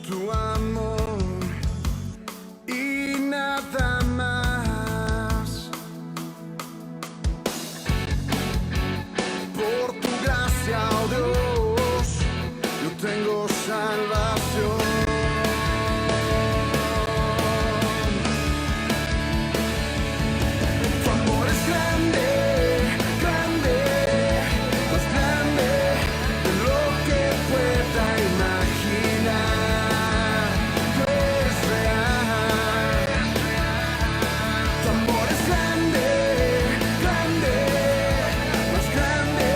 tu amor y nada más. Por tu gracia, oh Dios, yo tengo salvación. Tu amor es grande, grande, más grande de lo que pueda imaginar. Tú eres real. Tu amor es grande, grande, más grande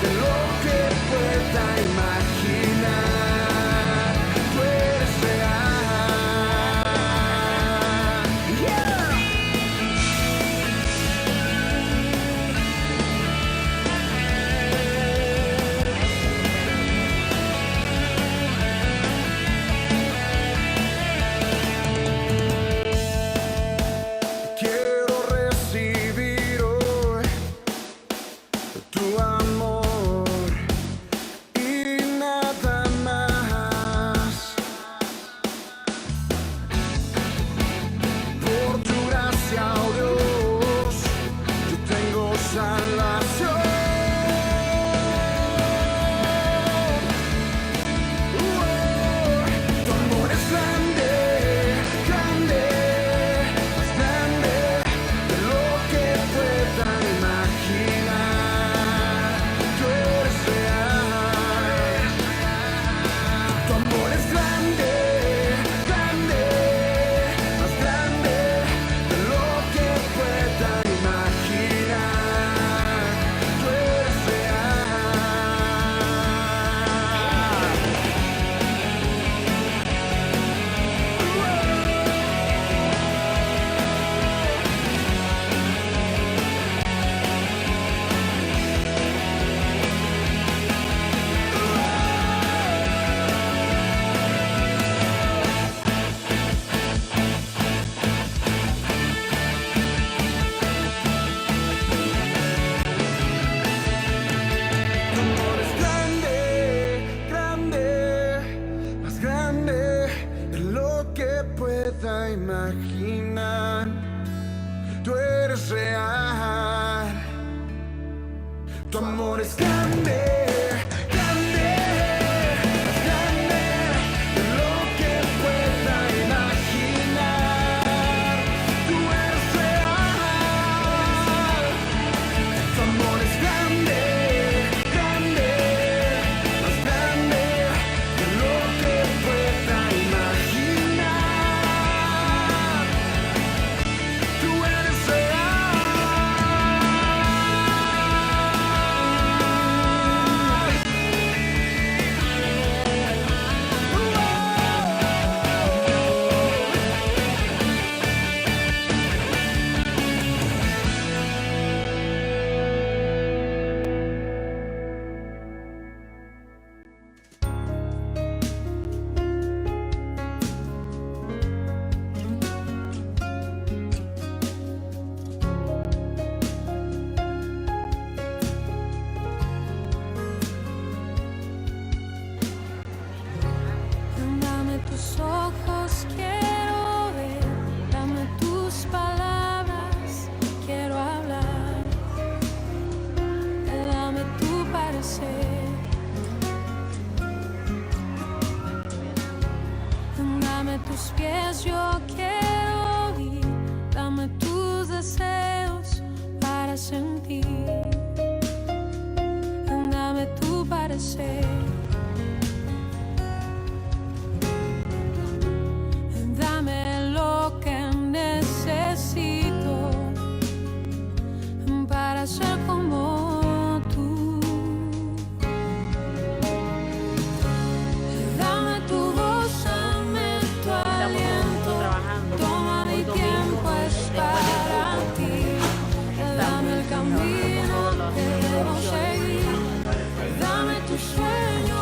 de lo que pueda imaginar. Tú eres real. Yeah. Quiero recibir hoy tu amor y nada más. Por tu gracia, oh Dios, yo tengo salvación. Tu amor es grande, grande, más grande de lo que pueda imaginar. Tú eres real. Tu amor es grande, grande, más grande de lo que pueda imaginar. Tú eres Tu amor es grande, grande, más grande de lo que pueda imaginar. Tú eres real. Tu amor es grande, grande, más grande de lo que pueda imaginar. Tú eres real. Tu amor es grande, grande, más grande de lo que pueda imaginar. Tú eres Dame tus ojos, quiero ver. Dame tus palabras, quiero hablar. Dame tu parecer. Dame tus pies, yo quiero ir. Dame tus deseos para sentir. Dame tu parecer. Dame lo que necesito para ser como tú. Dame tu voz, dame tu aliento. Toma mi tiempo, es para ti. Dame el camino que debo seguir. Dame tus sueños.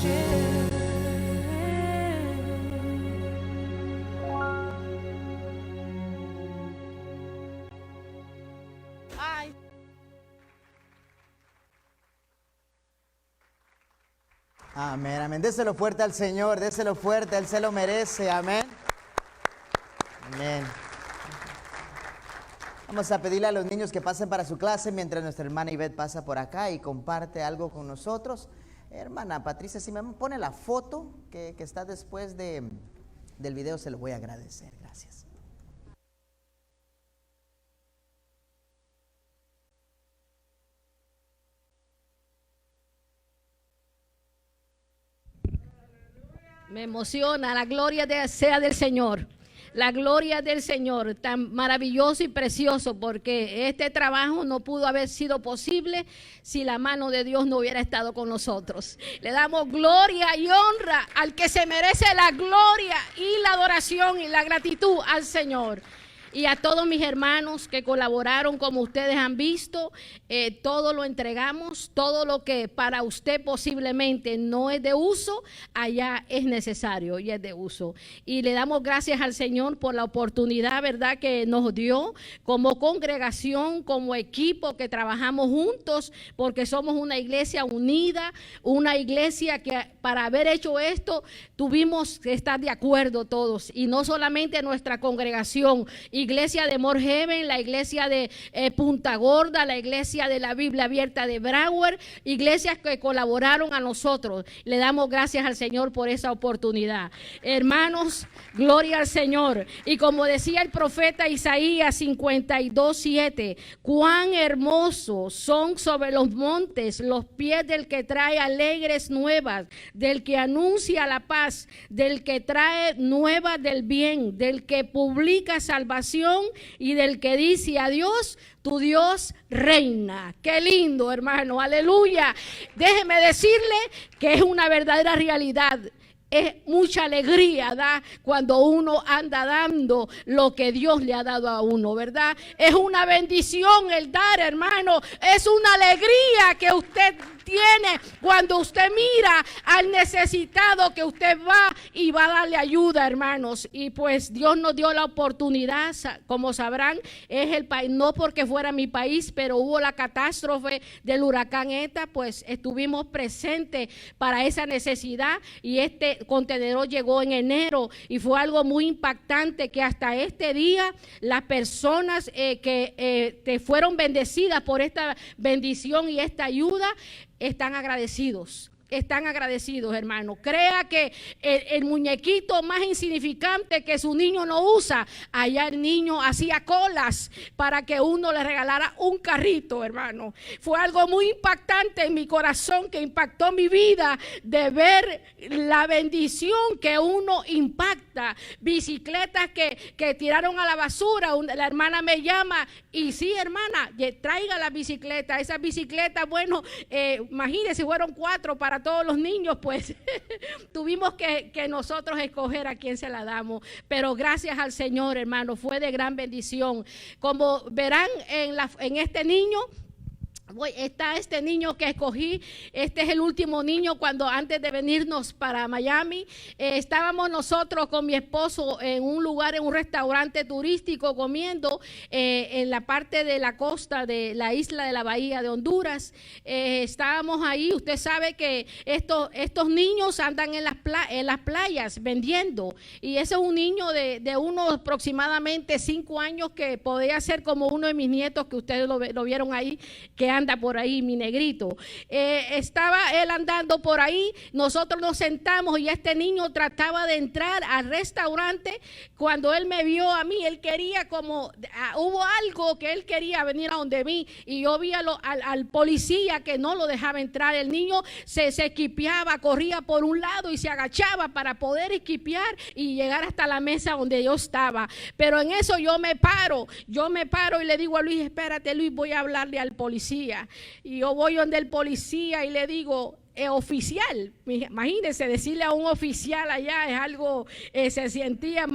ayer. Ay. Amén, amén. Déselo fuerte al Señor, déselo fuerte, Él se lo merece. Amén. Amén. Vamos a pedirle a los niños que pasen para su clase mientras nuestra hermana Ivette pasa por acá y comparte algo con nosotros. Hermana Patricia, si me pone la foto que está después del video, se lo voy a agradecer. Gracias. Me emociona, la gloria sea del Señor. La gloria del Señor, tan maravilloso y precioso, porque este trabajo no pudo haber sido posible si la mano de Dios no hubiera estado con nosotros. Le damos gloria y honra al que se merece la gloria y la adoración y la gratitud al Señor. Y a todos mis hermanos que colaboraron, como ustedes han visto, todo lo entregamos, todo lo que para usted posiblemente no es de uso, allá es necesario y es de uso. Y le damos gracias al Señor por la oportunidad, ¿verdad?, que nos dio como congregación, como equipo que trabajamos juntos, porque somos una iglesia unida, una iglesia que para haber hecho esto tuvimos que estar de acuerdo todos, y no solamente nuestra congregación, iglesia de More Heaven, la iglesia de Punta Gorda, la iglesia de la Biblia Abierta de Broward, iglesias que colaboraron a nosotros. Le damos gracias al Señor por esa oportunidad. Hermanos, gloria al Señor. Y como decía el profeta Isaías 52:7, cuán hermosos son sobre los montes los pies del que trae alegres nuevas, del que anuncia la paz, del que trae nuevas del bien, del que publica salvación y del que dice a Dios, tu Dios reina. Qué lindo, hermano, aleluya. Déjeme decirle que es una verdadera realidad. Es mucha alegría, ¿da?, cuando uno anda dando lo que Dios le ha dado a uno, ¿verdad? Es una bendición el dar, hermano. Es una alegría que usted tiene cuando usted mira al necesitado, que usted va y va a darle ayuda, hermanos. Y pues Dios nos dio la oportunidad, como sabrán, es el país, no porque fuera mi país, pero hubo la catástrofe del huracán ETA, pues estuvimos presentes para esa necesidad, y este contenedor llegó en enero y fue algo muy impactante, que hasta este día las personas que fueron bendecidas por esta bendición y esta ayuda están agradecidos. Están agradecidos, hermano. Crea que el muñequito más insignificante que su niño no usa, allá el niño hacía colas para que uno le regalara un carrito, hermano. Fue algo muy impactante en mi corazón, que impactó mi vida, de ver la bendición que uno impacta. Bicicletas que tiraron a la basura. La hermana me llama y sí, hermana, traiga la bicicleta. Esa bicicleta, bueno, imagínense, fueron 4 para todos los niños, pues tuvimos que nosotros escoger a quién se la damos, pero gracias al Señor, hermano, fue de gran bendición. Como verán en este niño, está este niño que escogí. Este es el último niño. Cuando antes de venirnos para Miami, estábamos nosotros con mi esposo en un lugar, en un restaurante turístico, comiendo en la parte de la costa de la isla de la Bahía de Honduras. Estábamos ahí. Usted sabe que estos niños andan en las playas vendiendo, y ese es un niño de unos aproximadamente 5 años, que podría ser como uno de mis nietos, que ustedes lo vieron ahí, que anda por ahí, mi negrito. Estaba él andando por ahí, nosotros nos sentamos y este niño trataba de entrar al restaurante. Cuando él me vio a mí, él quería hubo algo que él quería venir a donde mí, y yo vi al policía que no lo dejaba entrar. El niño se equipeaba, corría por un lado y se agachaba para poder equipear y llegar hasta la mesa donde yo estaba. Pero en eso yo me paro y le digo a Luis, espérate, Luis, voy a hablarle al policía. Y yo voy donde el policía y le digo, oficial. Imagínense, decirle a un oficial allá es algo, se sentía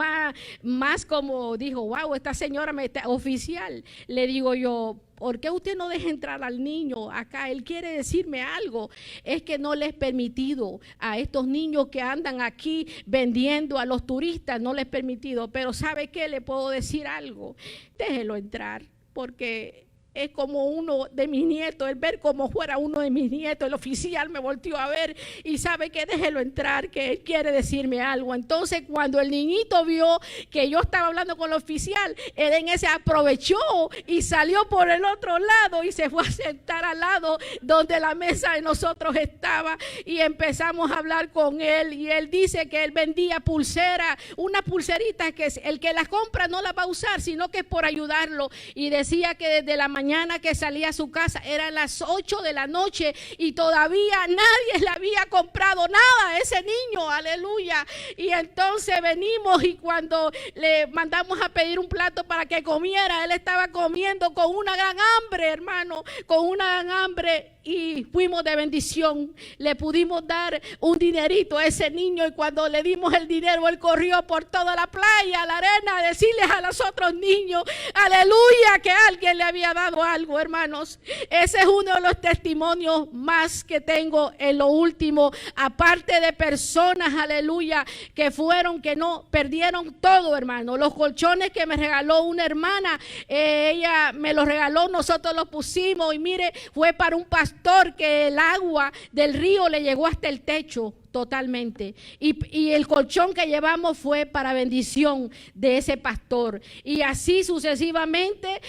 más como, dijo, wow, esta señora oficial. Le digo yo, ¿por qué usted no deja entrar al niño acá? Él quiere decirme algo. Es que no les he permitido a estos niños que andan aquí vendiendo a los turistas, no les he permitido. Pero ¿sabe qué? Le puedo decir algo. Déjelo entrar, porque es como uno de mis nietos, el ver como fuera uno de mis nietos. El oficial me volteó a ver y sabe que déjelo entrar, que él quiere decirme algo. Entonces, cuando el niñito vio que yo estaba hablando con el oficial, él en ese aprovechó y salió por el otro lado y se fue a sentar al lado donde la mesa de nosotros estaba, y empezamos a hablar con él, y él dice que él vendía pulseras, una pulserita que el que las compra no la va a usar, sino que es por ayudarlo, y decía que desde la mañana que salía a su casa eran las 8 de la noche y todavía nadie le había comprado nada a ese niño, aleluya. Y entonces venimos, y cuando le mandamos a pedir un plato para que comiera, él estaba comiendo con una gran hambre, hermano, con una gran hambre. Y fuimos de bendición, le pudimos dar un dinerito a ese niño, y cuando le dimos el dinero, él corrió por toda la playa, la arena, a decirles a los otros niños, aleluya, que alguien le había dado algo, hermanos. Ese es uno de los testimonios más que tengo en lo último, aparte de personas, aleluya, que fueron, que no perdieron todo, hermano. Los colchones que me regaló una hermana, ella me los regaló, nosotros los pusimos, y mire, fue para un pastor que el agua del río le llegó hasta el techo totalmente, y el colchón que llevamos fue para bendición de ese pastor, y así sucesivamente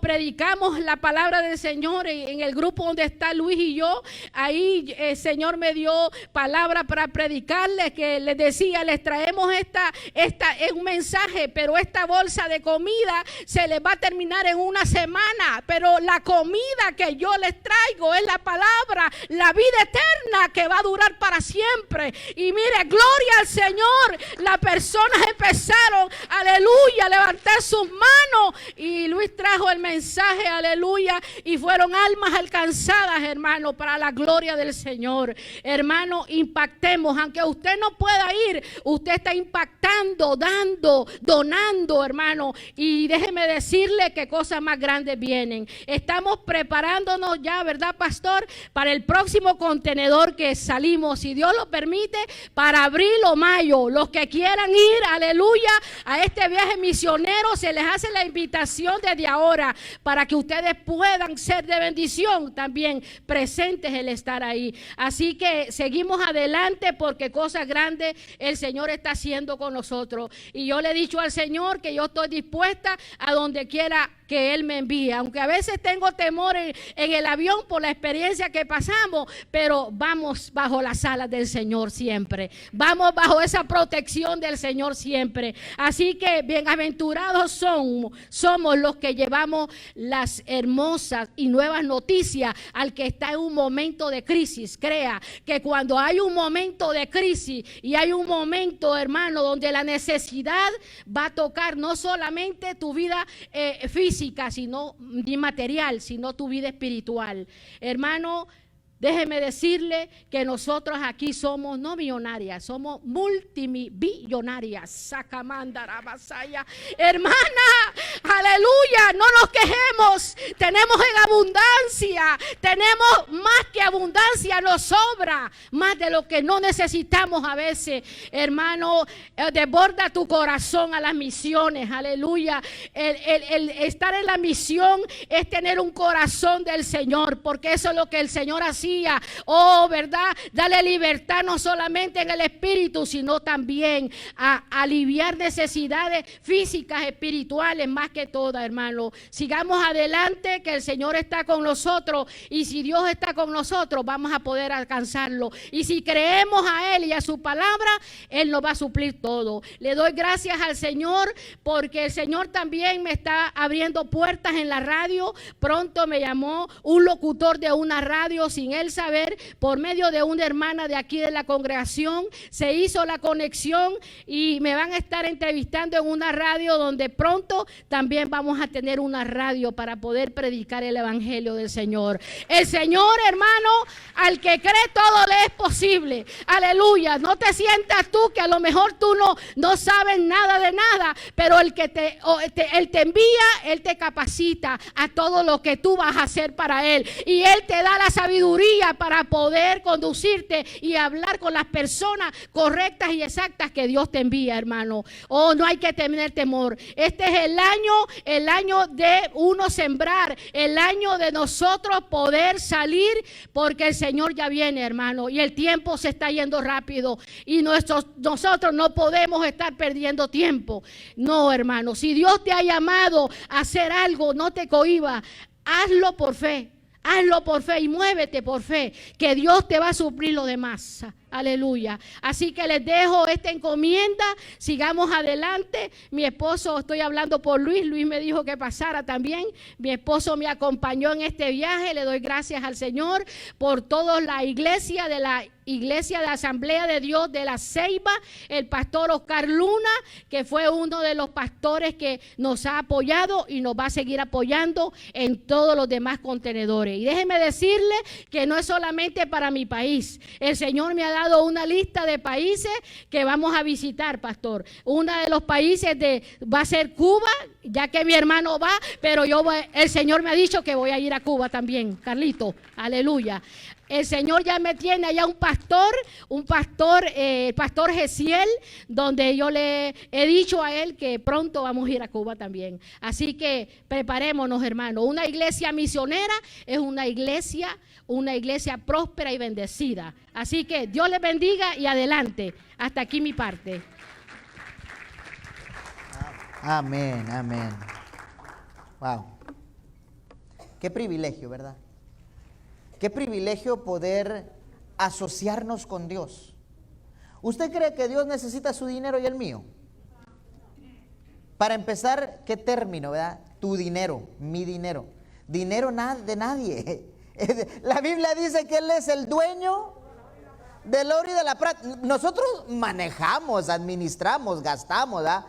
predicamos la palabra del Señor en el grupo donde está Luis y yo. Ahí el Señor me dio palabra para predicarles, que les decía, les traemos esta es un mensaje, pero esta bolsa de comida se les va a terminar en una semana, pero la comida que yo les traigo es la palabra, la vida eterna que va a durar para siempre. Y mire, gloria al Señor, las personas empezaron, aleluya, a levantar sus manos, y Luis trajo el mensaje, aleluya, y fueron almas alcanzadas, hermano, para la gloria del Señor. Hermano, impactemos, aunque usted no pueda ir, usted está impactando, dando, donando, hermano, y déjeme decirle que cosas más grandes vienen. Estamos preparándonos ya, ¿verdad, pastor?, para el próximo contenedor que salimos, si Dios lo permite, para abril o mayo. Los que quieran ir, aleluya, a este viaje misionero, se les hace la invitación desde ahora, para que ustedes puedan ser de bendición también, presentes el estar ahí. Así que seguimos adelante, porque cosas grandes el Señor está haciendo con nosotros, y yo le he dicho al Señor que yo estoy dispuesta a donde quiera que Él me envíe, aunque a veces tengo temor en el avión por la experiencia que pasamos, pero vamos bajo las alas del Señor siempre, vamos bajo esa protección del Señor siempre. Así que bienaventurados somos los que llevamos las hermosas y nuevas noticias al que está en un momento de crisis. Crea que cuando hay un momento de crisis y hay un momento, hermano, donde la necesidad va a tocar no solamente tu vida física, sino ni material, sino tu vida espiritual. Hermano, déjeme decirle que nosotros aquí somos no millonarias, somos multimillonarias. Sacamandara Basaya. Hermana, aleluya, no nos quejemos. Tenemos en abundancia, tenemos más que abundancia, nos sobra más de lo que no necesitamos a veces. Hermano, desborda tu corazón a las misiones, aleluya. El estar en la misión es tener un corazón del Señor, porque eso es lo que el Señor hacía. Oh, ¿verdad? Dale libertad no solamente en el espíritu, sino también a aliviar necesidades físicas, espirituales, más que todas, hermano. Sigamos adelante, que el Señor está con nosotros, y si Dios está con nosotros, vamos a poder alcanzarlo. Y si creemos a Él y a su palabra, Él nos va a suplir todo. Le doy gracias al Señor, porque el Señor también me está abriendo puertas en la radio. Pronto me llamó un locutor de una radio. Sin él saber, por medio de una hermana de aquí de la congregación, se hizo la conexión y me van a estar entrevistando en una radio donde pronto también vamos a tener una radio para poder predicar el evangelio del Señor. El Señor, hermano, al que cree todo le es posible. Aleluya. No te sientas tú que a lo mejor tú no sabes nada de nada, pero el que Él te envía, Él te capacita a todo lo que tú vas a hacer para Él. Y Él te da la sabiduría para poder conducirte y hablar con las personas correctas y exactas que Dios te envía, hermano. Oh, no hay que tener temor. Este es el año de uno sembrar, el año de nosotros poder salir, porque el Señor ya viene, hermano, y el tiempo se está yendo rápido y nosotros no podemos estar perdiendo tiempo. No, hermano, si Dios te ha llamado a hacer algo, no te cohibas, hazlo por fe. Hazlo por fe y muévete por fe, que Dios te va a suplir lo demás. Aleluya. Así que les dejo esta encomienda. Sigamos adelante. Mi esposo, estoy hablando por Luis. Luis me dijo que pasara también. Mi esposo me acompañó en este viaje. Le doy gracias al Señor por toda la iglesia de la Asamblea de Dios de La Ceiba, el pastor Oscar Luna, que fue uno de los pastores que nos ha apoyado y nos va a seguir apoyando en todos los demás contenedores. Y déjeme decirle que no es solamente para mi país. El Señor me ha dado una lista de países que vamos a visitar, pastor. Uno de los países va a ser Cuba, ya que mi hermano va, pero el Señor me ha dicho que voy a ir a Cuba también, Carlito. Aleluya. El Señor ya me tiene allá el pastor Gesiel, donde yo le he dicho a él que pronto vamos a ir a Cuba también. Así que preparémonos, hermano. Una iglesia misionera es una iglesia próspera y bendecida. Así que Dios les bendiga y adelante. Hasta aquí mi parte. Amén, amén. Wow. Qué privilegio, ¿verdad? Qué privilegio poder asociarnos con Dios. ¿Usted cree que Dios necesita su dinero y el mío? Para empezar, ¿qué término, verdad? Tu dinero, mi dinero. Dinero de nadie. La Biblia dice que Él es el dueño del oro y de la plata. Nosotros manejamos, administramos, gastamos, ¿verdad?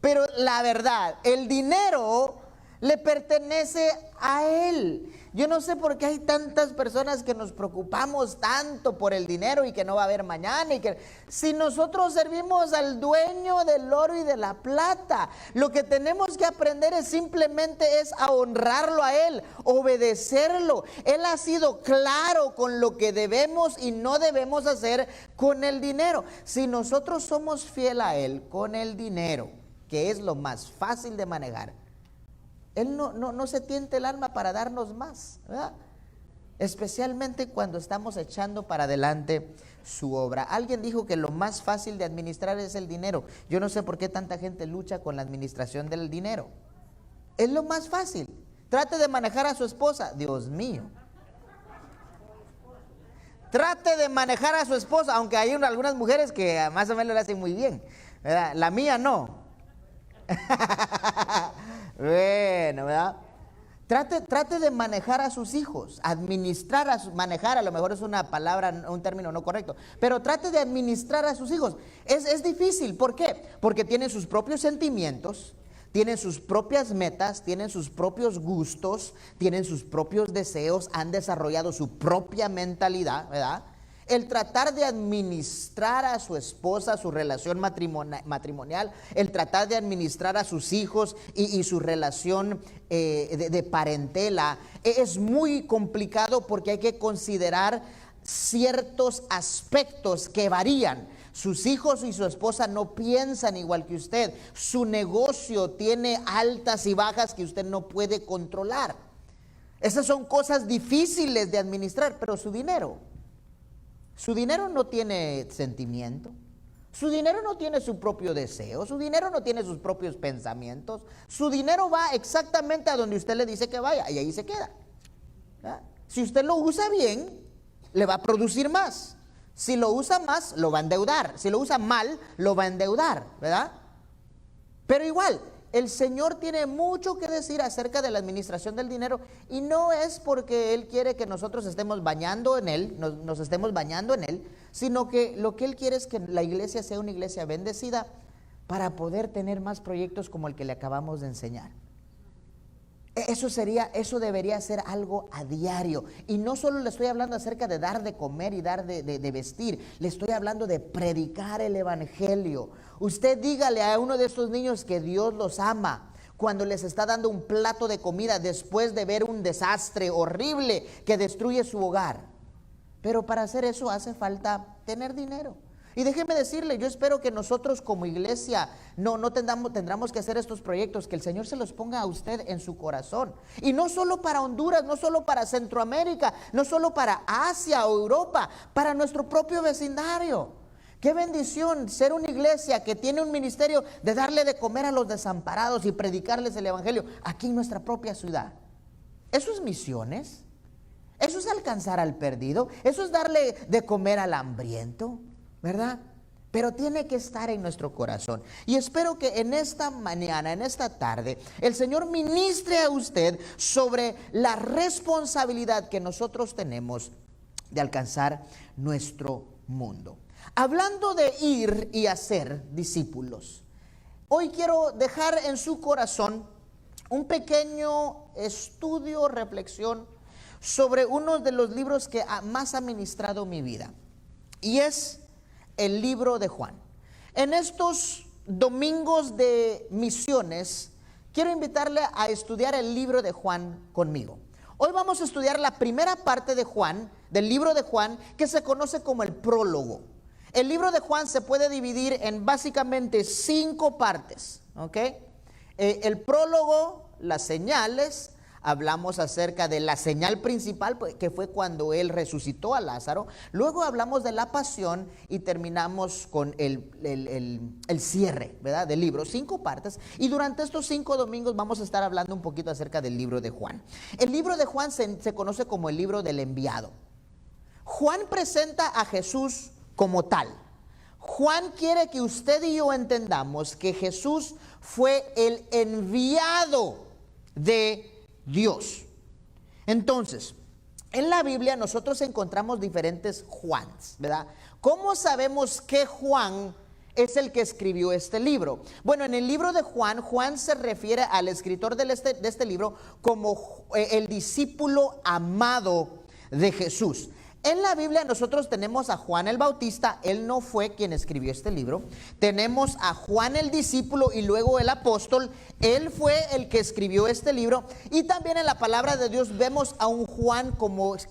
Pero la verdad, el dinero le pertenece a Él. Yo no sé por qué hay tantas personas que nos preocupamos tanto por el dinero y que no va a haber mañana, y que si nosotros servimos al dueño del oro y de la plata, lo que tenemos que aprender simplemente es a honrarlo a Él, obedecerlo. Él ha sido claro con lo que debemos y no debemos hacer con el dinero. Si nosotros somos fieles a Él con el dinero, que es lo más fácil de manejar, Él no se tiente el alma para darnos más, ¿verdad? Especialmente cuando estamos echando para adelante su obra. Alguien dijo que lo más fácil de administrar es el dinero. Yo no sé por qué tanta gente lucha con la administración del dinero. Es lo más fácil. Trate de manejar a su esposa. Dios mío. Trate de manejar a su esposa, aunque hay algunas mujeres que más o menos lo hacen muy bien, ¿verdad? La mía no. Bueno, ¿verdad? Trate de manejar a sus hijos, manejar a lo mejor es una palabra, un término no correcto, pero trate de administrar a sus hijos. Es difícil, ¿por qué? Porque tienen sus propios sentimientos, tienen sus propias metas, tienen sus propios gustos, tienen sus propios deseos, han desarrollado su propia mentalidad, ¿verdad? El tratar de administrar a su esposa, su relación matrimonial, el tratar de administrar a sus hijos y su relación de parentela, es muy complicado porque hay que considerar ciertos aspectos que varían. Sus hijos y su esposa no piensan igual que usted. Su negocio tiene altas y bajas que usted no puede controlar. Esas son cosas difíciles de administrar, pero su dinero no tiene sentimiento, su dinero no tiene su propio deseo, su dinero no tiene sus propios pensamientos, su dinero va exactamente a donde usted le dice que vaya y ahí se queda, ¿verdad? Si usted lo usa bien, le va a producir más. Si lo usa más, lo va a endeudar. Si lo usa mal, lo va a endeudar, ¿verdad? Pero igual, el Señor tiene mucho que decir acerca de la administración del dinero, y no es porque Él quiere que nosotros estemos bañando en Él, nos estemos bañando en Él, sino que lo que Él quiere es que la iglesia sea una iglesia bendecida para poder tener más proyectos como el que le acabamos de enseñar. Eso debería ser algo a diario. Y no solo le estoy hablando acerca de dar de comer y dar de vestir, le estoy hablando de predicar el evangelio. Usted dígale a uno de estos niños que Dios los ama cuando les está dando un plato de comida después de ver un desastre horrible que destruye su hogar. Pero para hacer eso hace falta tener dinero. Y déjeme decirle, yo espero que nosotros como iglesia tendremos que hacer estos proyectos, que el Señor se los ponga a usted en su corazón. Y no solo para Honduras, no solo para Centroamérica, no solo para Asia o Europa, para nuestro propio vecindario. Qué bendición ser una iglesia que tiene un ministerio de darle de comer a los desamparados y predicarles el evangelio aquí en nuestra propia ciudad. Eso es misiones, eso es alcanzar al perdido, eso es darle de comer al hambriento, ¿verdad? Pero tiene que estar en nuestro corazón. Y espero que en esta mañana, en esta tarde, el Señor ministre a usted sobre la responsabilidad que nosotros tenemos de alcanzar nuestro mundo. Hablando de ir y hacer discípulos, hoy quiero dejar en su corazón un pequeño estudio, reflexión sobre uno de los libros que más ha ministrado mi vida, y es el libro de Juan. En estos domingos de misiones, quiero invitarle a estudiar el libro de Juan conmigo. Hoy vamos a estudiar la primera parte de Juan, del libro de Juan, que se conoce como el prólogo. El libro de Juan se puede dividir en básicamente 5 partes, ¿ok? El prólogo, las señales. Hablamos acerca de la señal principal, que fue cuando Él resucitó a Lázaro. Luego hablamos de la pasión y terminamos con el cierre, ¿verdad?, del libro. 5 partes. Y durante estos 5 domingos vamos a estar hablando un poquito acerca del libro de Juan. El libro de Juan se conoce como el libro del enviado. Juan presenta a Jesús como tal. Juan quiere que usted y yo entendamos que Jesús fue el enviado de Dios. Entonces, en la Biblia nosotros encontramos diferentes Juans, ¿verdad? ¿Cómo sabemos qué Juan es el que escribió este libro? Bueno, en el libro de Juan, Juan se refiere al escritor de este libro como el discípulo amado de Jesús. En la Biblia nosotros tenemos a Juan el Bautista, él no fue quien escribió este libro. Tenemos a Juan el discípulo y luego el apóstol, él fue el que escribió este libro. Y también en la palabra de Dios vemos a un Juan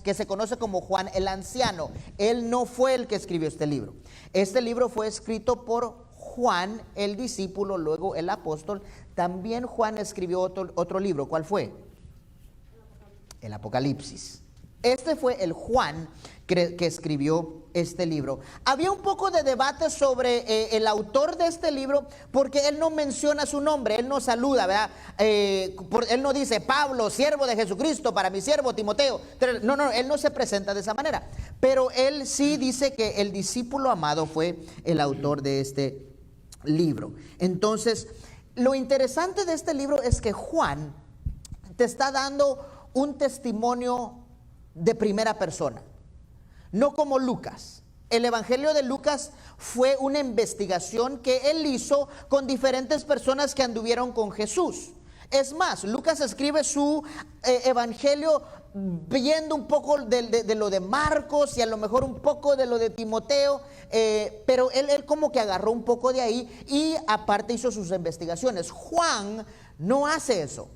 que se conoce como Juan el anciano. Él no fue el que escribió este libro. Este libro fue escrito por Juan el discípulo, luego el apóstol. También Juan escribió otro libro. ¿Cuál fue? El Apocalipsis. Este fue el Juan que escribió este libro. Había un poco de debate sobre el autor de este libro, porque él no menciona su nombre, él no saluda, ¿verdad? Él no dice Pablo, siervo de Jesucristo, para mi siervo Timoteo. No, él no se presenta de esa manera. Pero él sí dice que el discípulo amado fue el autor de este libro. Entonces, lo interesante de este libro es que Juan te está dando un testimonio de primera persona, no como Lucas. El evangelio de Lucas fue una investigación que él hizo con diferentes personas que anduvieron con Jesús. Es más, Lucas escribe su evangelio viendo un poco de lo de Marcos y a lo mejor un poco de lo de Timoteo, pero él como que agarró un poco de ahí y aparte hizo sus investigaciones. Juan no hace eso.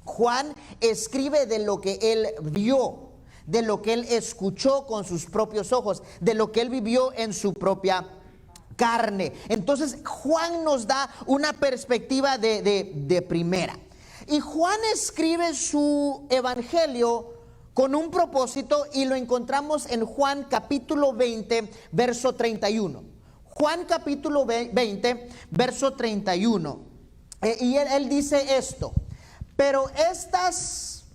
Juan escribe de lo que él vio, de lo que él escuchó con sus propios ojos, de lo que él vivió en su propia carne. Entonces Juan nos da una perspectiva de primera. Y Juan escribe su evangelio con un propósito y lo encontramos en Juan capítulo 20, verso 31. Juan capítulo 20, verso 31. Y él dice esto: pero estas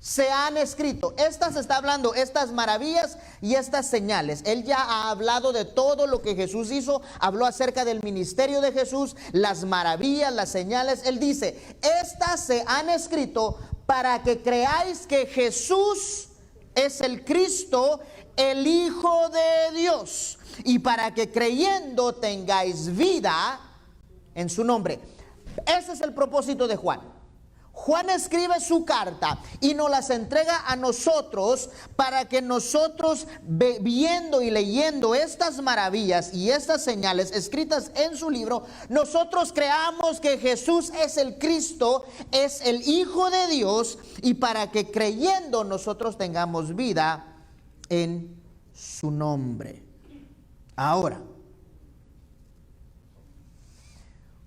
se han escrito. Estas está hablando, estas maravillas y estas señales. Él ya ha hablado de todo lo que Jesús hizo, habló acerca del ministerio de Jesús, las maravillas, las señales. Él dice, estas se han escrito para que creáis que Jesús es el Cristo, el Hijo de Dios, y para que creyendo tengáis vida en su nombre. Ese es el propósito de Juan. Juan escribe su carta y nos las entrega a nosotros para que nosotros, viendo y leyendo estas maravillas y estas señales escritas en su libro, nosotros creamos que Jesús es el Cristo, es el Hijo de Dios, y para que creyendo nosotros tengamos vida en su nombre. Ahora,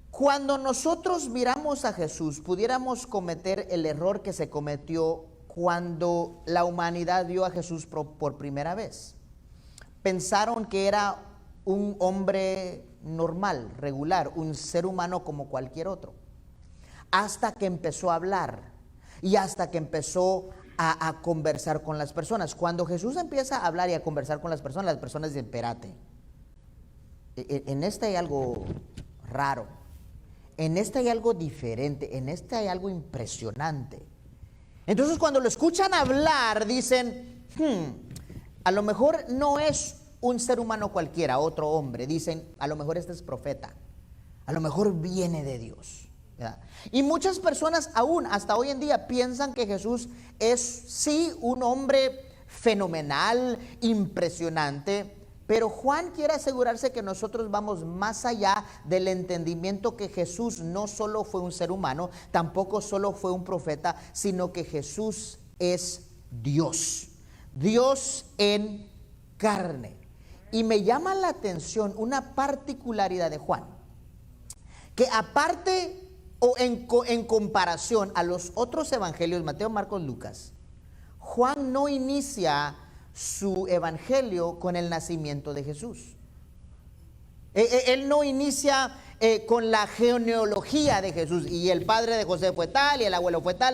cuando nosotros miramos a Jesús, pudiéramos cometer el error que se cometió cuando la humanidad vio a Jesús por primera vez. Pensaron que era un hombre normal, regular, un ser humano como cualquier otro. Hasta que empezó a hablar y hasta que empezó a conversar con las personas. Cuando Jesús empieza a hablar y a conversar con las personas dicen, espérate, en este hay algo raro. En este hay algo diferente, en este hay algo impresionante. Entonces cuando lo escuchan hablar dicen, a lo mejor no es un ser humano cualquiera, otro hombre. Dicen, a lo mejor este es profeta, a lo mejor viene de Dios, ¿verdad? Y muchas personas aún hasta hoy en día piensan que Jesús es sí un hombre fenomenal, impresionante. Pero Juan quiere asegurarse que nosotros vamos más allá del entendimiento que Jesús no solo fue un ser humano, tampoco solo fue un profeta, sino que Jesús es Dios. Dios en carne. Y me llama la atención una particularidad de Juan, que aparte o en comparación a los otros evangelios, Mateo, Marcos, Lucas, Juan no inicia su evangelio con el nacimiento de Jesús. Él no inicia con la genealogía de Jesús, y el padre de José fue tal, y el abuelo fue tal,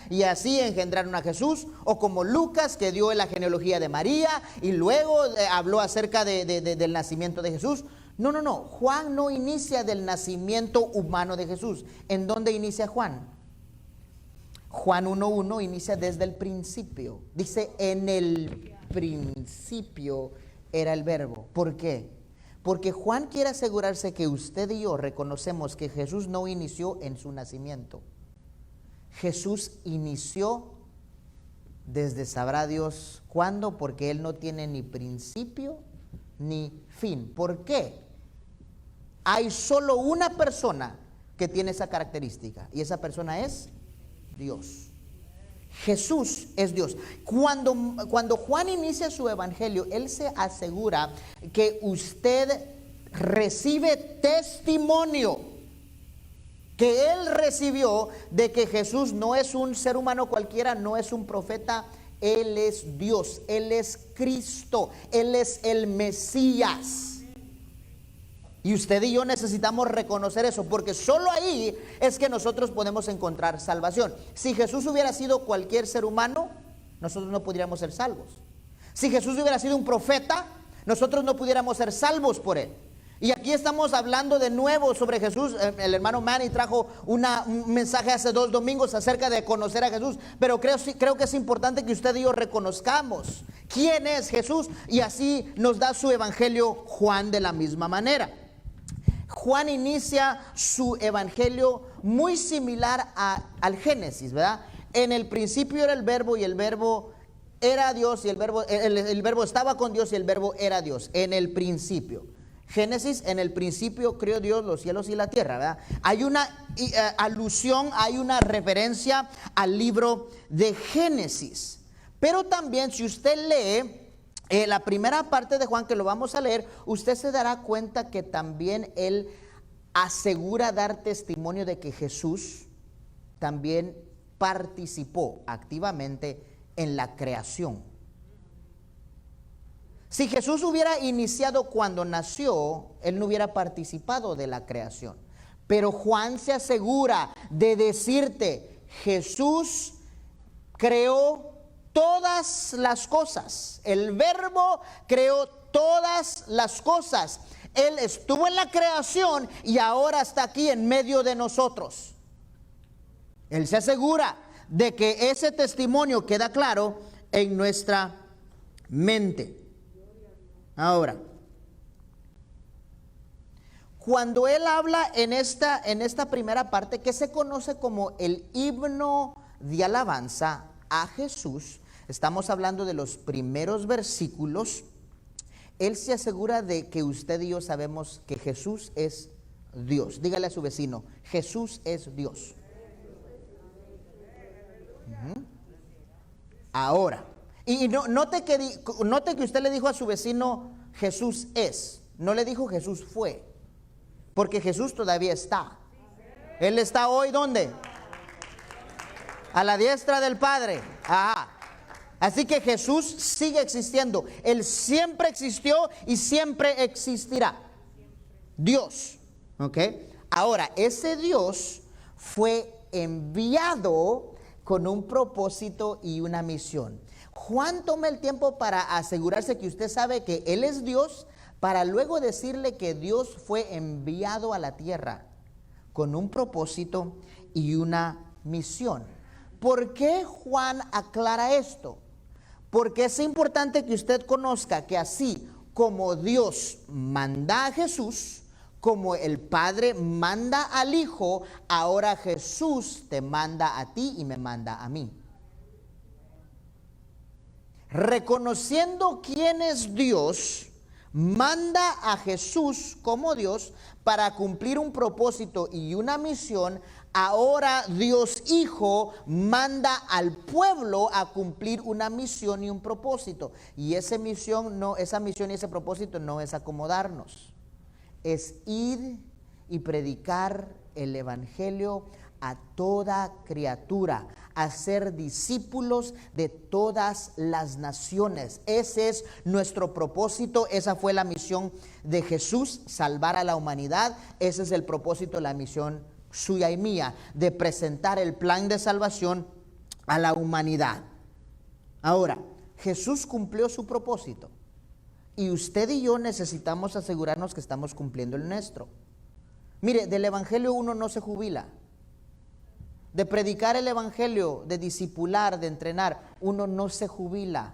y así engendraron a Jesús. O como Lucas, que dio la genealogía de María, y luego habló acerca del nacimiento de Jesús. No. Juan no inicia del nacimiento humano de Jesús. ¿En dónde inicia Juan? Juan 1:1 inicia desde el principio. Dice, en el principio era el verbo. ¿Por qué? Porque Juan quiere asegurarse que usted y yo reconocemos que Jesús no inició en su nacimiento. Jesús inició desde sabrá Dios cuándo, porque Él no tiene ni principio ni fin. ¿Por qué? Hay solo una persona que tiene esa característica, y esa persona es Dios. Jesús es Dios. Cuando Juan inicia su evangelio, él se asegura que usted recibe testimonio que él recibió de que Jesús no es un ser humano cualquiera, no es un profeta. Él es Dios, Él es Cristo, Él es el Mesías. Y usted y yo necesitamos reconocer eso, porque solo ahí es que nosotros podemos encontrar salvación. Si Jesús hubiera sido cualquier ser humano, nosotros no podríamos ser salvos. Si Jesús hubiera sido un profeta, nosotros no pudiéramos ser salvos por Él. Y aquí estamos hablando de nuevo sobre Jesús. El hermano Manny trajo un mensaje hace 2 domingos acerca de conocer a Jesús. Pero creo que es importante que usted y yo reconozcamos quién es Jesús. Y así nos da su evangelio Juan de la misma manera. Juan inicia su evangelio muy similar al Génesis, ¿verdad? En el principio era el verbo, y el verbo era Dios, y el verbo estaba con Dios, y el verbo era Dios. En el principio. Génesis, en el principio creó Dios los cielos y la tierra, ¿verdad? Hay una alusión, hay una referencia al libro de Génesis. Pero también, si usted lee la primera parte de Juan, que lo vamos a leer, usted se dará cuenta que también él asegura dar testimonio de que Jesús también participó activamente en la creación. Si Jesús hubiera iniciado cuando nació, él no hubiera participado de la creación. Pero Juan se asegura de decirte, Jesús creó todas las cosas. El Verbo creó todas las cosas. Él estuvo en la creación y ahora está aquí en medio de nosotros. Él se asegura de que ese testimonio queda claro en nuestra mente. Ahora, cuando él habla en esta primera parte, que se conoce como el himno de alabanza a Jesús, estamos hablando de los primeros versículos. Él se asegura de que usted y yo sabemos que Jesús es Dios. Dígale a su vecino, Jesús es Dios. Ahora, y note que usted le dijo a su vecino, Jesús es. No le dijo Jesús fue, porque Jesús todavía está. Él está hoy, ¿dónde? A la diestra del Padre. Ajá. Así que Jesús sigue existiendo. Él siempre existió y siempre existirá. Dios. ¿Ok? Ahora, ese Dios fue enviado con un propósito y una misión. Juan toma el tiempo para asegurarse que usted sabe que Él es Dios, para luego decirle que Dios fue enviado a la tierra con un propósito y una misión. ¿Por qué Juan aclara esto? Porque es importante que usted conozca que así como Dios manda a Jesús, como el Padre manda al Hijo, ahora Jesús te manda a ti y me manda a mí. Reconociendo quién es Dios, manda a Jesús como Dios para cumplir un propósito y una misión. Ahora Dios Hijo manda al pueblo a cumplir una misión y un propósito. Y esa misión y ese propósito no es acomodarnos. Es ir y predicar el evangelio a toda criatura, a ser discípulos de todas las naciones. Ese es nuestro propósito, esa fue la misión de Jesús, salvar a la humanidad. Ese es el propósito, la misión suya y mía, de presentar el plan de salvación a la humanidad. Ahora, Jesús cumplió su propósito y usted y yo necesitamos asegurarnos que estamos cumpliendo el nuestro. Mire, del evangelio uno no se jubila. De predicar el evangelio, de discipular, de entrenar, uno no se jubila.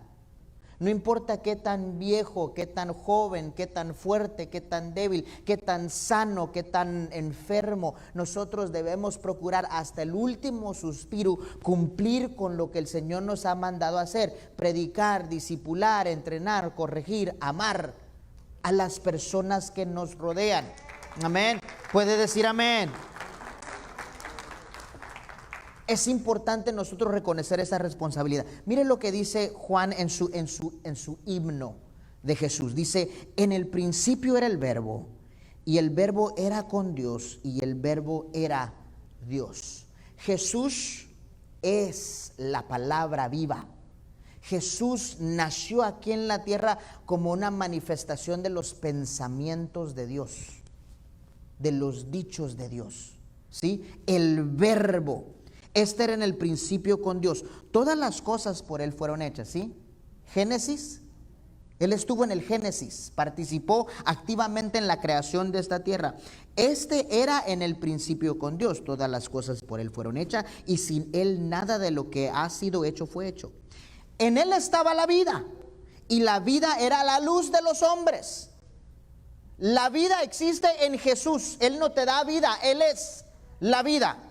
No importa qué tan viejo, qué tan joven, qué tan fuerte, qué tan débil, qué tan sano, qué tan enfermo, nosotros debemos procurar hasta el último suspiro cumplir con lo que el Señor nos ha mandado a hacer: predicar, discipular, entrenar, corregir, amar a las personas que nos rodean. Amén. Puede decir amén. Es importante nosotros reconocer esa responsabilidad. Mire lo que dice Juan en su himno de Jesús. Dice, en el principio era el Verbo, y el Verbo era con Dios, y el Verbo era Dios. Jesús es la palabra viva. Jesús nació aquí en la tierra como una manifestación de los pensamientos de Dios, de los dichos de Dios. ¿Sí? El Verbo. Este era en el principio con Dios. Todas las cosas por Él fueron hechas, ¿sí? Génesis, Él estuvo en el Génesis, participó activamente en la creación de esta tierra. Este era en el principio con Dios. Todas las cosas por Él fueron hechas y sin Él nada de lo que ha sido hecho fue hecho. En Él estaba la vida y la vida era la luz de los hombres. La vida existe en Jesús. Él no te da vida, Él es la vida.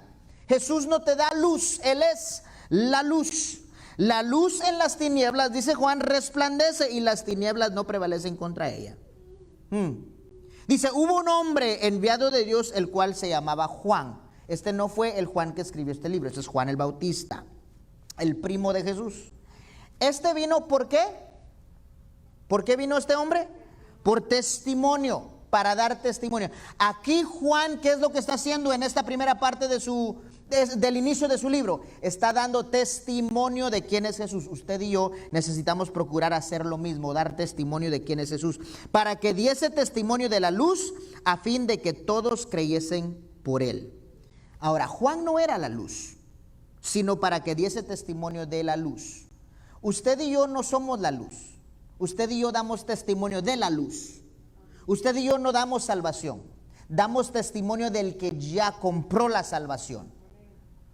Jesús no te da luz, Él es la luz. La luz en las tinieblas, dice Juan, resplandece y las tinieblas no prevalecen contra ella. Dice, hubo un hombre enviado de Dios, el cual se llamaba Juan. Este no fue el Juan que escribió este libro, este es Juan el Bautista, el primo de Jesús. Este vino, ¿por qué? ¿Por qué vino este hombre? Por testimonio, para dar testimonio. Aquí Juan, ¿qué es lo que está haciendo en esta primera parte del inicio de su libro? Está dando testimonio de quién es Jesús. Usted y yo necesitamos procurar hacer lo mismo, dar testimonio de quién es Jesús, para que diese testimonio de la luz, a fin de que todos creyesen por Él. Ahora, Juan no era la luz. sino para que diese testimonio de la luz. Usted y yo no somos la luz. Usted y yo damos testimonio de la luz. Usted y yo no damos salvación. Damos testimonio del que ya compró la salvación.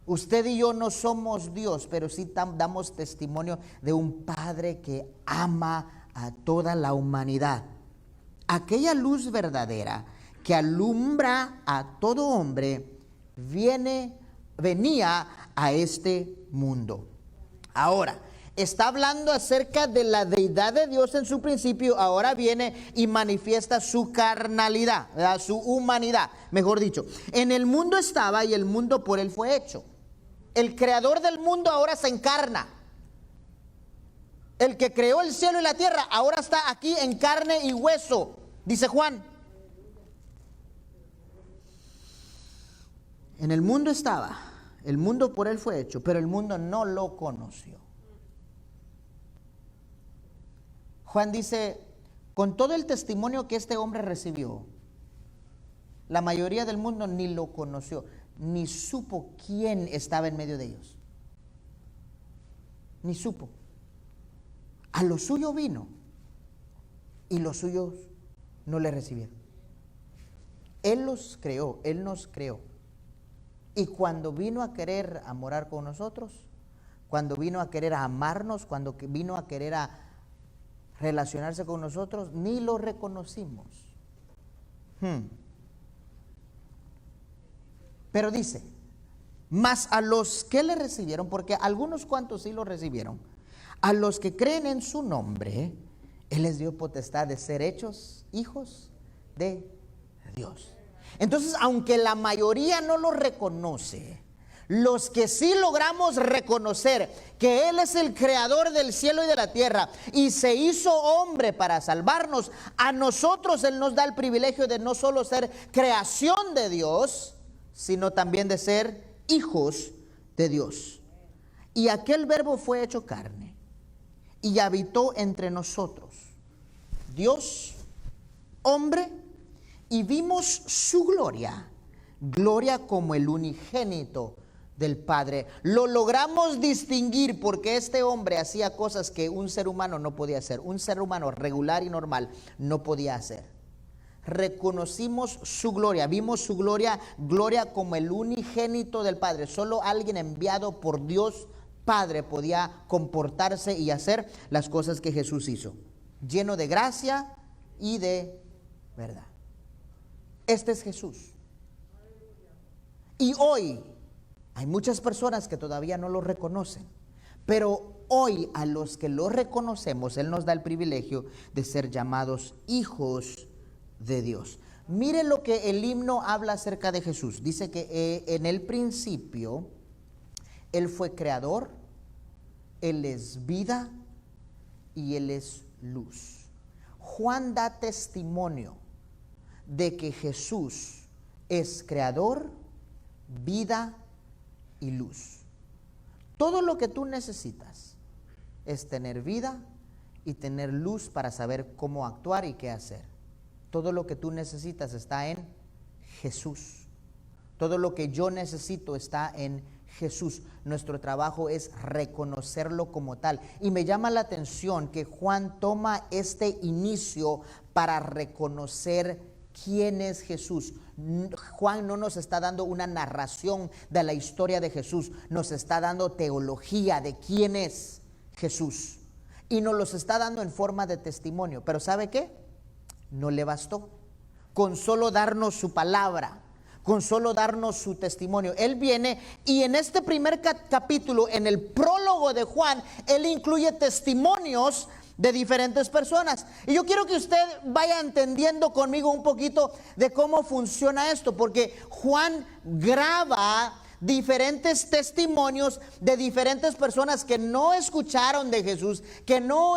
Usted y yo no somos Dios, pero sí damos testimonio de un Padre que ama a toda la humanidad. Aquella luz verdadera que alumbra a todo hombre venía a este mundo. Ahora, está hablando acerca de la deidad de Dios en su principio. Ahora viene y manifiesta su carnalidad, ¿verdad? Su humanidad, mejor dicho. En el mundo estaba y el mundo por él fue hecho. El creador del mundo ahora se encarna. El que creó el cielo y la tierra ahora está aquí en carne y hueso, dice Juan. En el mundo estaba, el mundo por él fue hecho, pero el mundo no lo conoció. Juan dice, con todo el testimonio que este hombre recibió, la mayoría del mundo ni lo conoció, ni supo quién estaba en medio de ellos. Ni supo. A lo suyo vino y los suyos no le recibieron. Él los creó, Él nos creó. Y cuando vino a querer a morar con nosotros, cuando vino a querer a amarnos, cuando vino a querer a relacionarse con nosotros, ni lo reconocimos. Pero dice, mas a los que le recibieron, porque algunos cuantos sí lo recibieron, a los que creen en su nombre, Él les dio potestad de ser hechos hijos de Dios. Entonces, aunque la mayoría no lo reconoce, los que sí logramos reconocer que Él es el creador del cielo y de la tierra y se hizo hombre para salvarnos, a nosotros Él nos da el privilegio de no solo ser creación de Dios, sino también de ser hijos de Dios. Y aquel verbo fue hecho carne y habitó entre nosotros, Dios, hombre, y vimos su gloria, gloria como el unigénito del Padre. Lo logramos distinguir porque este hombre hacía cosas que un ser humano no podía hacer. Un ser humano regular y normal no podía hacer. Reconocimos su gloria, vimos su gloria, gloria como el unigénito del Padre. Solo alguien enviado por Dios Padre podía comportarse y hacer las cosas que Jesús hizo, lleno de gracia y de verdad. Este es Jesús. Y hoy hay muchas personas que todavía no lo reconocen, pero hoy a los que lo reconocemos, Él nos da el privilegio de ser llamados hijos de Dios. Mire lo que el himno habla acerca de Jesús. Dice que en el principio Él fue creador, Él es vida y Él es luz. Juan da testimonio de que Jesús es creador, vida y luz. Todo lo que tú necesitas es tener vida y tener luz para saber cómo actuar y qué hacer. Todo lo que tú necesitas está en Jesús. Todo lo que yo necesito está en Jesús. Nuestro trabajo es reconocerlo como tal. Y me llama la atención que Juan toma este inicio para reconocer quién es Jesús. Juan no nos está dando una narración de la historia de Jesús, nos está dando teología de quién es Jesús. Y nos los está dando en forma de testimonio. Pero ¿sabe qué? No le bastó con solo darnos su palabra, con solo darnos su testimonio. Él viene y en este primer capítulo, en el prólogo de Juan, Él incluye testimonios de diferentes personas. Y yo quiero que usted vaya entendiendo conmigo un poquito de cómo funciona esto, porque Juan graba diferentes testimonios de diferentes personas que no escucharon de Jesús, que no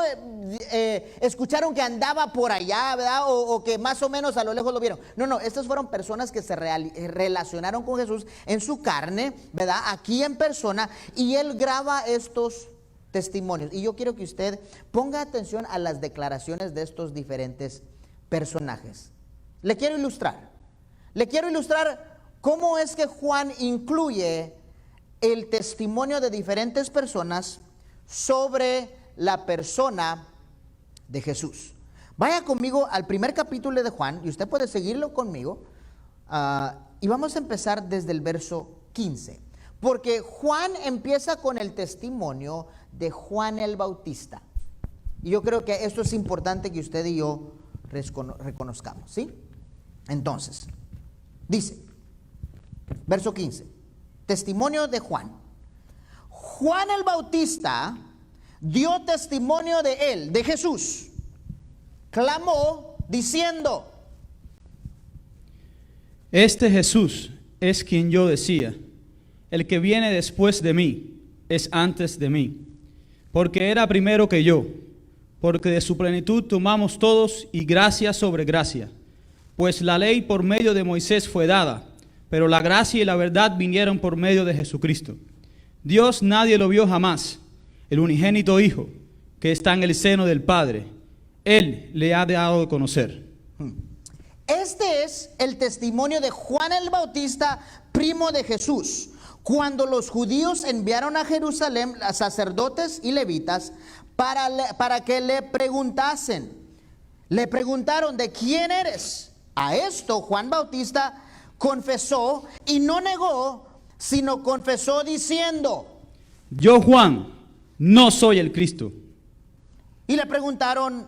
escucharon que andaba por allá, ¿verdad? O que más o menos a lo lejos lo vieron. No, estas fueron personas que se relacionaron con Jesús en su carne, ¿verdad? Aquí en persona, y él graba estos testimonios. Y yo quiero que usted ponga atención a las declaraciones de estos diferentes personajes. Le quiero ilustrar cómo es que Juan incluye el testimonio de diferentes personas sobre la persona de Jesús. Vaya conmigo al primer capítulo de Juan, y usted puede seguirlo conmigo, y vamos a empezar desde el verso 15, porque Juan empieza con el testimonio de Juan el Bautista, y yo creo que esto es importante que usted y yo reconozcamos, ¿sí? Entonces, dice, verso 15, testimonio de Juan. Juan el Bautista dio testimonio de él, de Jesús. Clamó diciendo: Este Jesús es quien yo decía, el que viene después de mí es antes de mí, porque era primero que yo, porque de su plenitud tomamos todos y gracia sobre gracia. Pues la ley por medio de Moisés fue dada, pero la gracia y la verdad vinieron por medio de Jesucristo. Dios nadie lo vio jamás, el unigénito Hijo, que está en el seno del Padre, Él le ha dado de conocer. Este es el testimonio de Juan el Bautista, primo de Jesús, cuando los judíos enviaron a Jerusalén a sacerdotes y levitas para que le preguntasen. Le preguntaron: ¿de quién eres? A esto Juan Bautista confesó y no negó, sino confesó diciendo: Yo, Juan, no soy el Cristo. Y le preguntaron: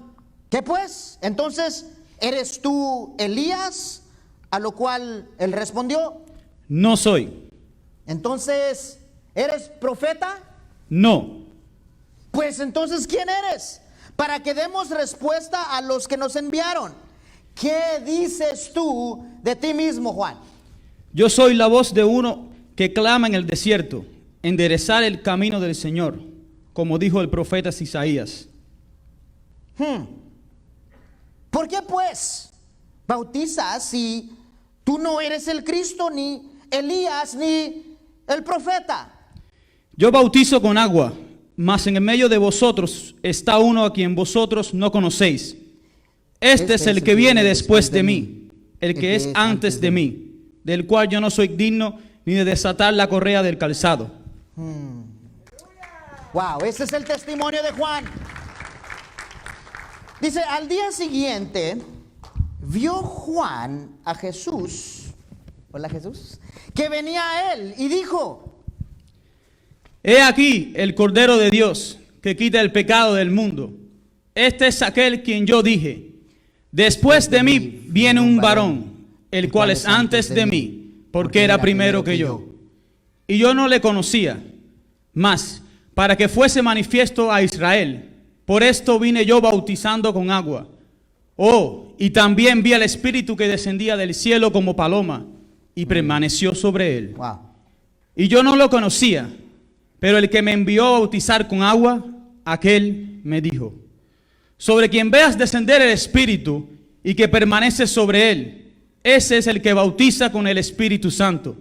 ¿qué pues? Entonces, ¿eres tú Elías? A lo cual él respondió: No soy. Entonces, ¿eres profeta? No. Pues entonces, ¿quién eres? Para que demos respuesta a los que nos enviaron. ¿Qué dices tú de ti mismo, Juan? Yo soy la voz de uno que clama en el desierto, enderezar el camino del Señor, como dijo el profeta Isaías. ¿Por qué pues bautizas si tú no eres el Cristo, ni Elías, ni el profeta? Yo bautizo con agua, mas en el medio de vosotros está uno a quien vosotros no conocéis. Este es el que viene después de mí, el que es antes de mí, del cual yo no soy digno ni de desatar la correa del calzado. Wow, ese es el testimonio de Juan. Dice: al día siguiente vio Juan a Jesús, hola Jesús, que venía a él y dijo: He aquí el Cordero de Dios que quita el pecado del mundo. Este es aquel quien yo dije: después de mí viene un varón, el cual es antes de mí, porque era primero que yo. Y yo no le conocía, mas para que fuese manifiesto a Israel, por esto vine yo bautizando con agua. Oh, y también vi al Espíritu que descendía del cielo como paloma y permaneció sobre él. wow. Y yo no lo conocía, pero el que me envió a bautizar con agua, aquel me dijo: sobre quien veas descender el Espíritu y que permanece sobre él, ese es el que bautiza con el Espíritu Santo.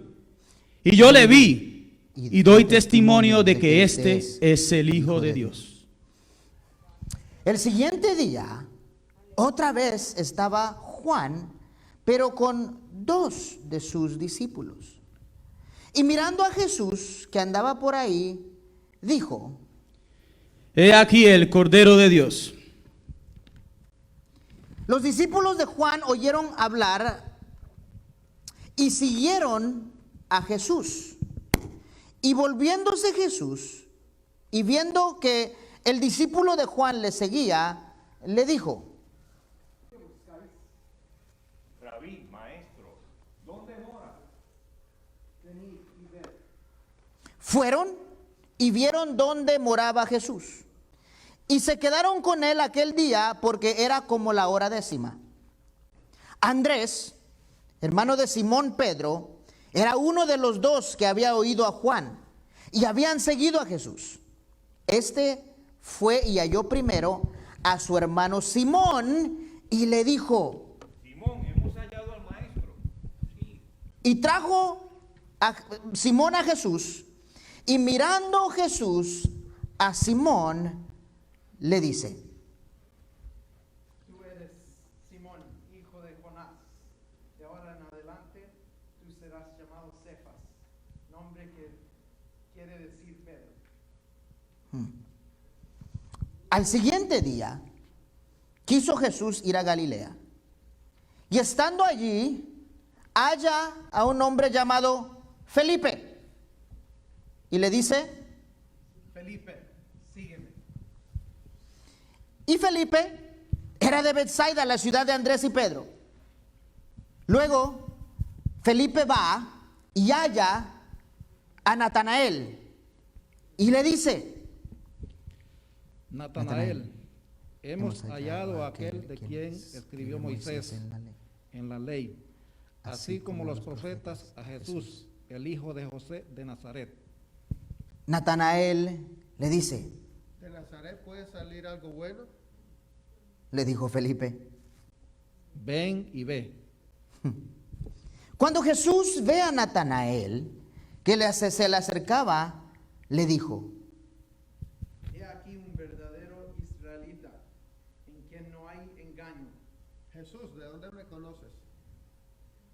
Y yo le vi y doy testimonio de que este es el Hijo de Dios. El siguiente día, otra vez estaba Juan, pero con 2 de sus discípulos. Y mirando a Jesús, que andaba por ahí, dijo: He aquí el Cordero de Dios. Los discípulos de Juan oyeron hablar y siguieron a Jesús. Y volviéndose Jesús y viendo que el discípulo de Juan le seguía, le dijo: Rabí, maestro, ¿dónde mora? Venid y ved. Fueron y vieron dónde moraba Jesús. Y se quedaron con él aquel día, porque era como la hora 10. Andrés, hermano de Simón Pedro, era uno de los 2 que había oído a Juan y habían seguido a Jesús. Este fue y halló primero a su hermano Simón y le dijo: Simón, hemos hallado al maestro. Sí. Y trajo a Simón a Jesús, y mirando Jesús a Simón, le dice: Tú eres Simón, hijo de Jonás. De ahora en adelante tú serás llamado Cefas, nombre que quiere decir Pedro. Al siguiente día, quiso Jesús ir a Galilea. Y estando allí, halla a un hombre llamado Felipe. Y le dice, Felipe, sígueme. y Felipe era de Betsaida, la ciudad de Andrés y Pedro. Luego, Felipe va y halla a Natanael. Y le dice, Natanael, hemos hallado a aquel de quien escribió Moisés en la ley, así como los profetas, a Jesús, el hijo de José de Nazaret. Natanael le dice, ¿De Nazaret puede salir algo bueno? le dijo Felipe. Ven y ve. Cuando Jesús ve a Natanael, que se le acercaba, le dijo, He aquí un verdadero israelita, en quien no hay engaño. Jesús, ¿de dónde me conoces?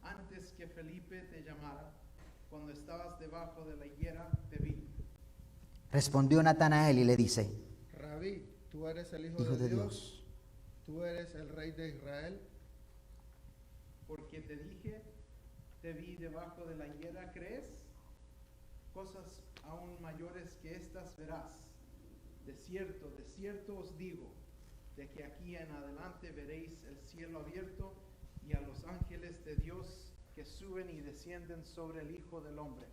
Antes que Felipe te llamara, cuando estabas debajo de la higuera, te vi. respondió Natanael y le dice, Rabí, tú eres el Hijo de Dios. Tú eres el Rey de Israel. Porque te dije, te vi debajo de la higuera, ¿crees? Cosas aún mayores que estas verás. De cierto os digo, de que aquí en adelante veréis el cielo abierto y a los ángeles de Dios que suben y descienden sobre el Hijo del Hombre.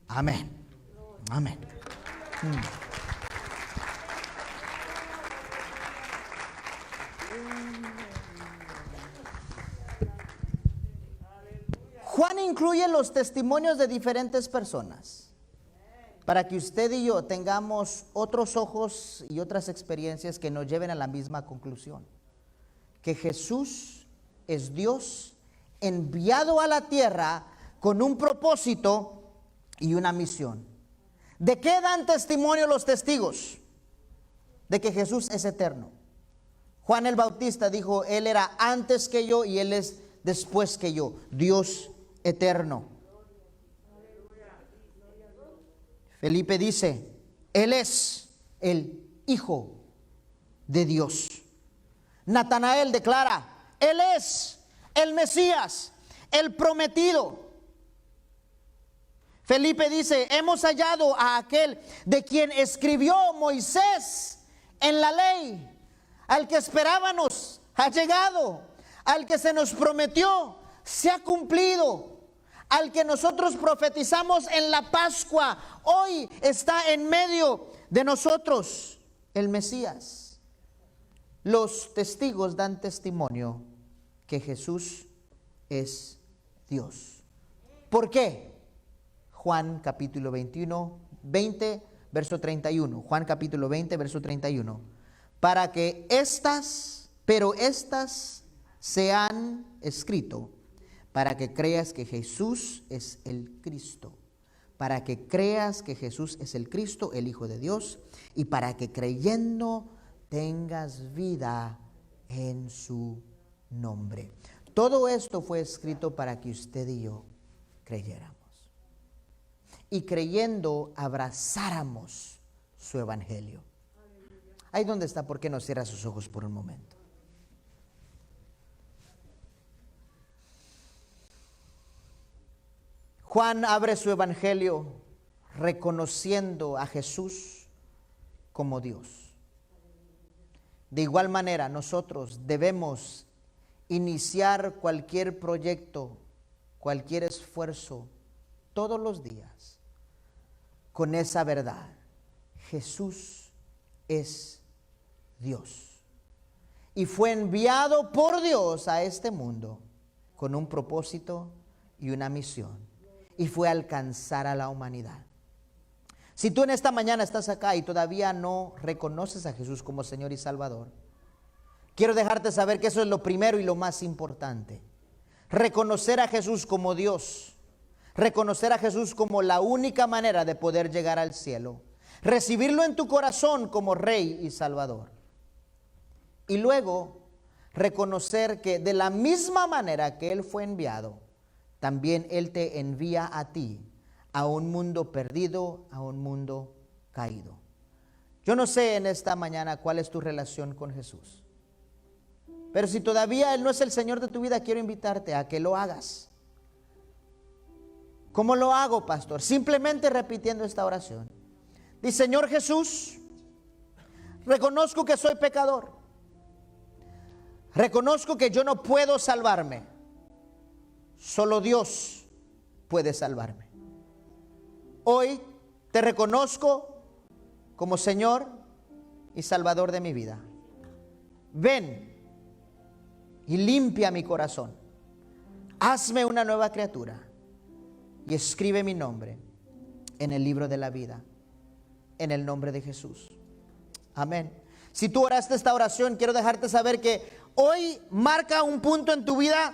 amén, amén. Juan incluye los testimonios de diferentes personas para que usted y yo tengamos otros ojos y otras experiencias que nos lleven a la misma conclusión, que Jesús es Dios enviado a la tierra con un propósito y una misión. ¿De qué dan testimonio los testigos? De que Jesús es eterno. Juan el Bautista dijo, Él era antes que yo y Él es después que yo, Dios eterno. Felipe dice, Él es el Hijo de Dios. Natanael declara, Él es el Mesías, el prometido. Felipe dice, hemos hallado a aquel de quien escribió Moisés en la ley. Al que esperábamos ha llegado, al que se nos prometió se ha cumplido, al que nosotros profetizamos en la Pascua, hoy está en medio de nosotros, el Mesías. Los testigos dan testimonio que Jesús es Dios. ¿Por qué? Juan capítulo 20, verso 31. Juan capítulo 20, verso 31. Para que estas se han escrito, para que creas que Jesús es el Cristo, para que creas que Jesús es el Cristo, el Hijo de Dios, y para que creyendo tengas vida en su nombre. Todo esto fue escrito para que usted y yo creyéramos. Y creyendo abrazáramos su evangelio. Ahí donde está, ¿por qué no cierra sus ojos por un momento? Juan abre su evangelio reconociendo a Jesús como Dios. De igual manera, nosotros debemos iniciar cualquier proyecto, cualquier esfuerzo, todos los días, con esa verdad. Jesús es Dios. Y fue enviado por Dios a este mundo con un propósito y una misión. Y fue a alcanzar a la humanidad. Si tú en esta mañana estás acá y todavía no reconoces a Jesús como Señor y Salvador, quiero dejarte saber que eso es lo primero y lo más importante. Reconocer a Jesús como Dios. Reconocer a Jesús como la única manera de poder llegar al cielo. Recibirlo en tu corazón como Rey y Salvador. Y luego reconocer que de la misma manera que Él fue enviado, también Él te envía a ti a un mundo perdido, a un mundo caído. Yo no sé en esta mañana cuál es tu relación con Jesús, pero si todavía Él no es el Señor de tu vida, quiero invitarte a que lo hagas. ¿Cómo lo hago, pastor? Simplemente repitiendo esta oración. Dice: Señor Jesús, reconozco que soy pecador. Reconozco que yo no puedo salvarme. Solo Dios puede salvarme. Hoy te reconozco como Señor y Salvador de mi vida. Ven y limpia mi corazón. Hazme una nueva criatura y escribe mi nombre en el libro de la vida, en el nombre de Jesús. Amén. Si tú oraste esta oración, quiero dejarte saber que hoy marca un punto en tu vida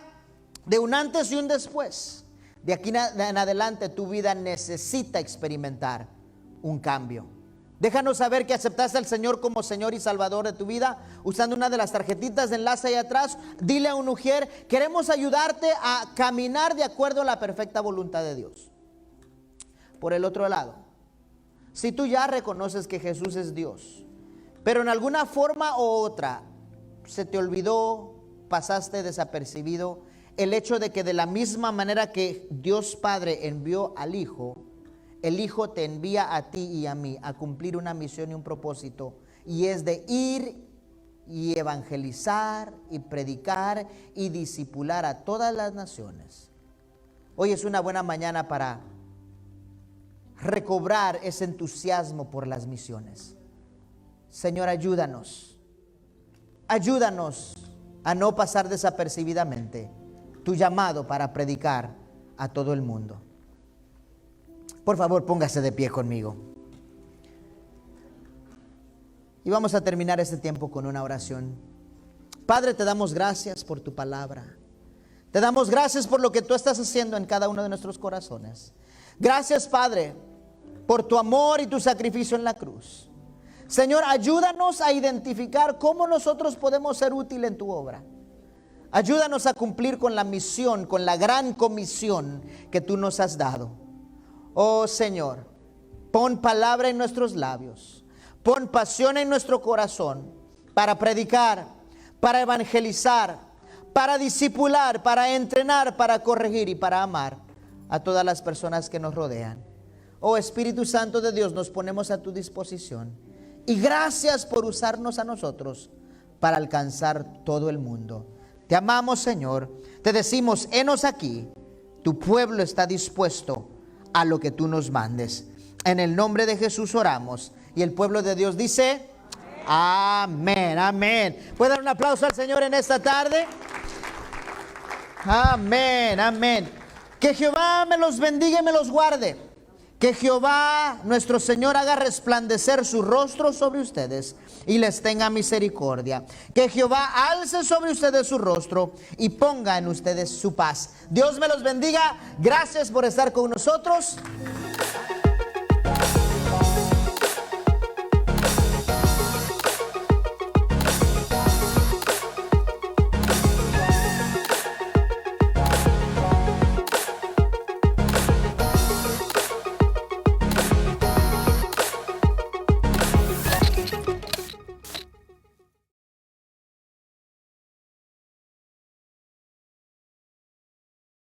de un antes y un después. De aquí en adelante tu vida necesita experimentar un cambio. Déjanos saber que aceptaste al Señor como Señor y Salvador de tu vida usando una de las tarjetitas de enlace ahí atrás. Dile a un ujier: queremos ayudarte a caminar de acuerdo a la perfecta voluntad de Dios. Por el otro lado, si tú ya reconoces que Jesús es Dios, pero en alguna forma u otra se te olvidó, pasaste desapercibido el hecho de que de la misma manera que Dios Padre envió al Hijo, el Hijo te envía a ti y a mí a cumplir una misión y un propósito, y es de ir y evangelizar y predicar y discipular a todas las naciones. Hoy es una buena mañana para recobrar ese entusiasmo por las misiones. Señor, ayúdanos a no pasar desapercibidamente tu llamado para predicar a todo el mundo. Por favor, póngase de pie conmigo. Y vamos a terminar este tiempo con una oración. Padre, te damos gracias por tu palabra. Te damos gracias por lo que tú estás haciendo en cada uno de nuestros corazones. Gracias, Padre, por tu amor y tu sacrificio en la cruz. Señor, ayúdanos a identificar cómo nosotros podemos ser útiles en tu obra. Ayúdanos a cumplir con la misión, con la gran comisión que tú nos has dado. Oh Señor, pon palabra en nuestros labios, pon pasión en nuestro corazón para predicar, para evangelizar, para discipular, para entrenar, para corregir y para amar a todas las personas que nos rodean. Oh Espíritu Santo de Dios, nos ponemos a tu disposición. Y gracias por usarnos a nosotros para alcanzar todo el mundo. Te amamos, Señor. Te decimos: henos aquí. Tu pueblo está dispuesto a lo que tú nos mandes. En el nombre de Jesús oramos. Y el pueblo de Dios dice: amén, amén. ¿Puede dar un aplauso al Señor en esta tarde? Amén, amén. Que Jehová me los bendiga y me los guarde. Que Jehová nuestro Señor haga resplandecer su rostro sobre ustedes y les tenga misericordia. Que Jehová alce sobre ustedes su rostro y ponga en ustedes su paz. Dios me los bendiga. Gracias por estar con nosotros.